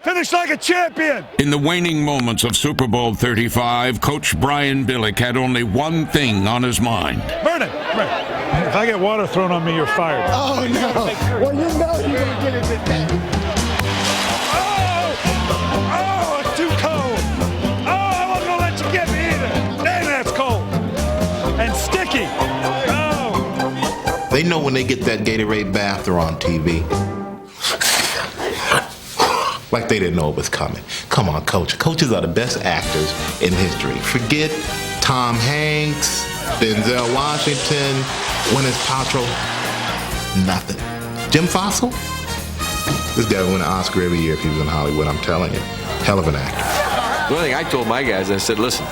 Finish like a champion! In the waning moments of Super Bowl 35, Coach Brian Billick had only one thing on his mind. Vernon, if I get water thrown on me, you're fired. Oh, no. Well, you know you're going to get it today. Oh, it's too cold. Oh, I wasn't going to let you get me either. Dang, that's cold. And sticky. Oh. They know when they get that Gatorade bath, they're on TV. Like they didn't know it was coming. Come on, Coach. Coaches are the best actors in history. Forget Tom Hanks, Denzel Washington, Gwyneth Paltrow. Nothing. Jim Fossil? This guy would win an Oscar every year if he was in Hollywood, I'm telling you. Hell of an actor. The only thing I told my guys, I said, listen,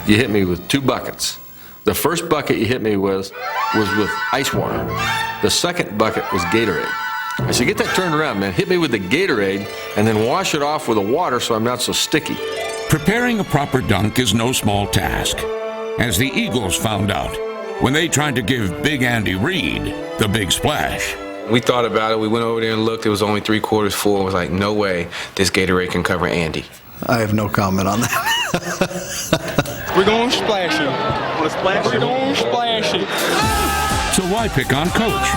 you hit me with 2 buckets. The first bucket you hit me with was with ice water. The second bucket was Gatorade. I said, get that turned around, man. Hit me with the Gatorade and then wash it off with the water so I'm not so sticky. Preparing a proper dunk is no small task, as the Eagles found out when they tried to give Big Andy Reid the big splash. We thought about it. We went over there and looked. It was only 3/4 full. It was like, no way this Gatorade can cover Andy. I have no comment on that. We're going to splash him. We're going to splash him. So why pick on Coach?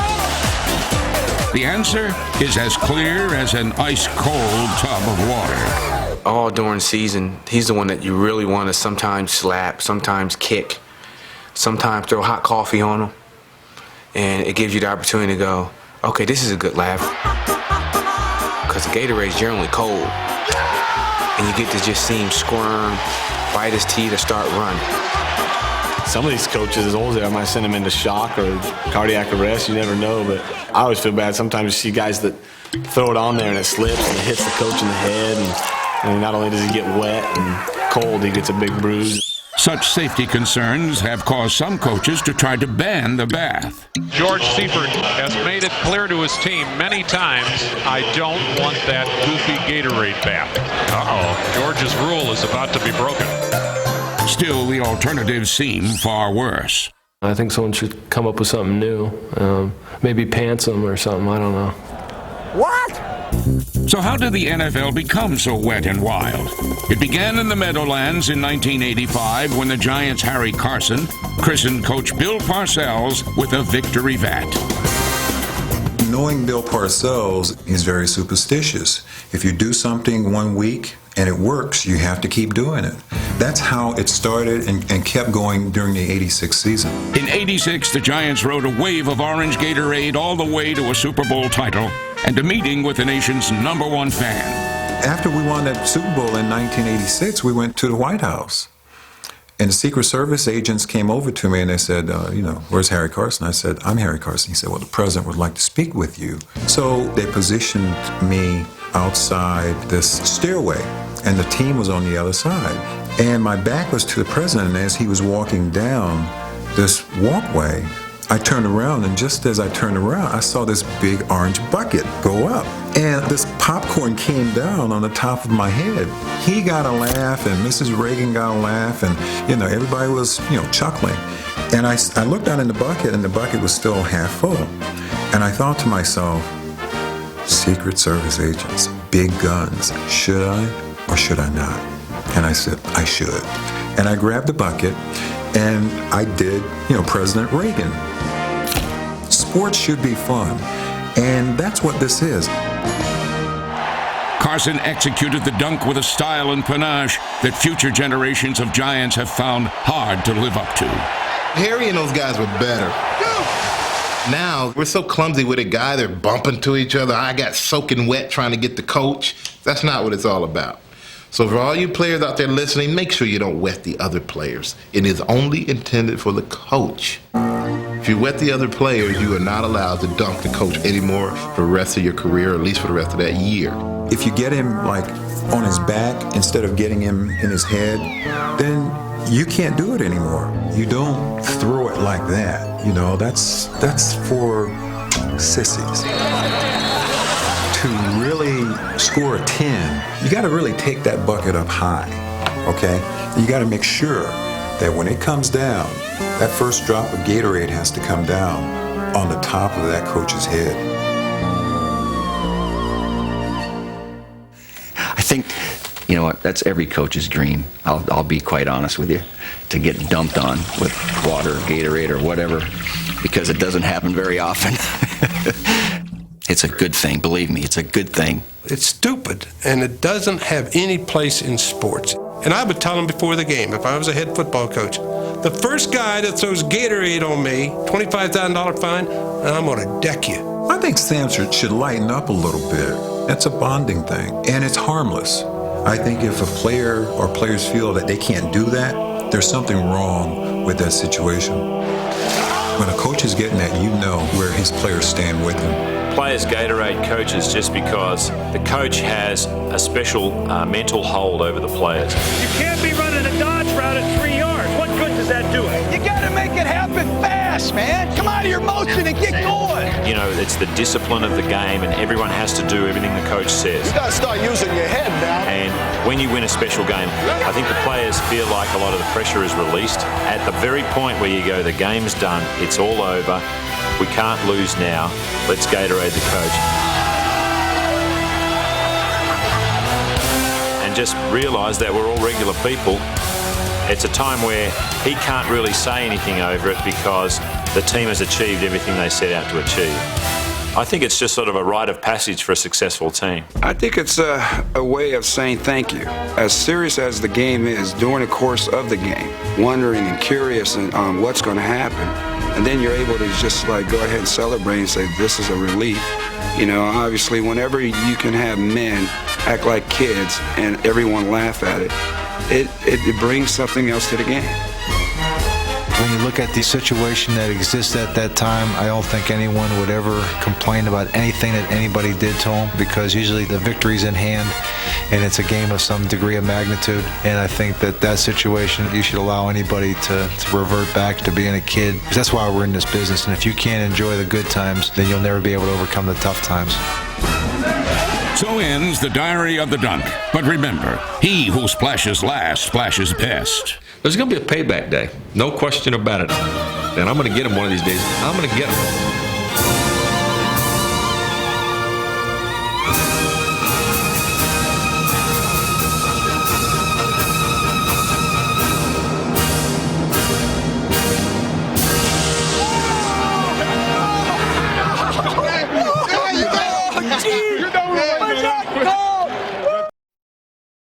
The answer is as clear as an ice-cold tub of water. All during season, he's the one that you really want to sometimes slap, sometimes kick, sometimes throw hot coffee on him. And it gives you the opportunity to go, okay, this is a good laugh. Because the Gatorade's generally cold. And you get to just see him squirm, bite his teeth, or start running. Some of these coaches, as old as they are, might send them into shock or cardiac arrest. You never know, but I always feel bad. Sometimes you see guys that throw it on there and it slips and it hits the coach in the head. And not only does he get wet and cold, he gets a big bruise. Such safety concerns have caused some coaches to try to ban the bath. George Seifert has made it clear to his team many times, I don't want that goofy Gatorade bath. Uh-oh, George's rule is about to be broken. Still, the alternatives seem far worse. I think someone should come up with something new. Maybe pants them or something, I don't know. What? So how did the NFL become so wet and wild? It began in the Meadowlands in 1985 when the Giants' Harry Carson christened Coach Bill Parcells with a victory vat. Knowing Bill Parcells, he's very superstitious. If you do something one week and it works, you have to keep doing it. That's how it started and kept going during the 86 season. In 86, the Giants rode a wave of orange Gatorade all the way to a Super Bowl title and a meeting with the nation's #1 fan. After we won that Super Bowl in 1986, we went to the White House. And the Secret Service agents came over to me and they said, where's Harry Carson? I said, I'm Harry Carson. He said, well, the president would like to speak with you. So they positioned me outside this stairway, and the team was on the other side. And my back was to the president, and as he was walking down this walkway, I turned around, and just as I turned around, I saw this big orange bucket go up. And this popcorn came down on the top of my head. He got a laugh, and Mrs. Reagan got a laugh, and, everybody was, chuckling. And I looked down in the bucket, and the bucket was still half full. And I thought to myself, Secret Service agents, big guns, should I or should I not? And I said, I should. And I grabbed the bucket, and I did, President Reagan. Sports should be fun, and that's what this is. Carson executed the dunk with a style and panache that future generations of Giants have found hard to live up to. Harry and those guys were better. Now, we're so clumsy with a guy, they're bumping to each other. I got soaking wet trying to get the coach. That's not what it's all about. So for all you players out there listening, make sure you don't wet the other players. It is only intended for the coach. If you wet the other players, you are not allowed to dunk the coach anymore for the rest of your career, or at least for the rest of that year. If you get him, on his back instead of getting him in his head, then you can't do it anymore. You don't throw it like that. That's for sissies. To really score a 10, you got to really take that bucket up high, okay? You got to make sure that when it comes down, that first drop of Gatorade has to come down on the top of that coach's head. think, you know what, that's every coach's dream. I'll be quite honest with you, to get dumped on with water, Gatorade, or whatever, because it doesn't happen very often. It's a good thing, believe me, it's a good thing. It's stupid, and it doesn't have any place in sports. And I would tell them before the game, if I was a head football coach, the first guy that throws Gatorade on me, $25,000 fine, I'm going to deck you. I think Sam should lighten up a little bit. That's a bonding thing, and it's harmless. I think if a player or players feel that they can't do that, there's something wrong with that situation. When a coach is getting that, you know where his players stand with him. Players Gatorade coaches just because the coach has a special mental hold over the players. You can't be running a dodge route at 3 yards. What good does that do? You gotta make it happen fast, man. Come out of your motion and get going. You know, it's the discipline of the game, and everyone has to do everything the coach says. You gotta start using your head now. And when you win a special game, I think the players feel like a lot of the pressure is released. At the very point where you go, the game's done, it's all over, we can't lose now, let's Gatorade the coach. And just realise that we're all regular people. It's a time where he can't really say anything over it because the team has achieved everything they set out to achieve. I think it's just sort of a rite of passage for a successful team. I think it's a way of saying thank you. As serious as the game is, during the course of the game, wondering and curious on what's going to happen, and then you're able to just like go ahead and celebrate and say this is a relief. You know, obviously whenever you can have men act like kids and everyone laugh at it, it brings something else to the game. When you look at the situation that exists at that time, I don't think anyone would ever complain about anything that anybody did to them, because usually the victory's in hand and it's a game of some degree of magnitude. And I think that situation, you should allow anybody to revert back to being a kid. Because that's why we're in this business. And if you can't enjoy the good times, then you'll never be able to overcome the tough times. So ends the Diary of the Dunk. But remember, he who splashes last splashes best. There's going to be a payback day, no question about it. And I'm going to get him one of these days. I'm going to get him.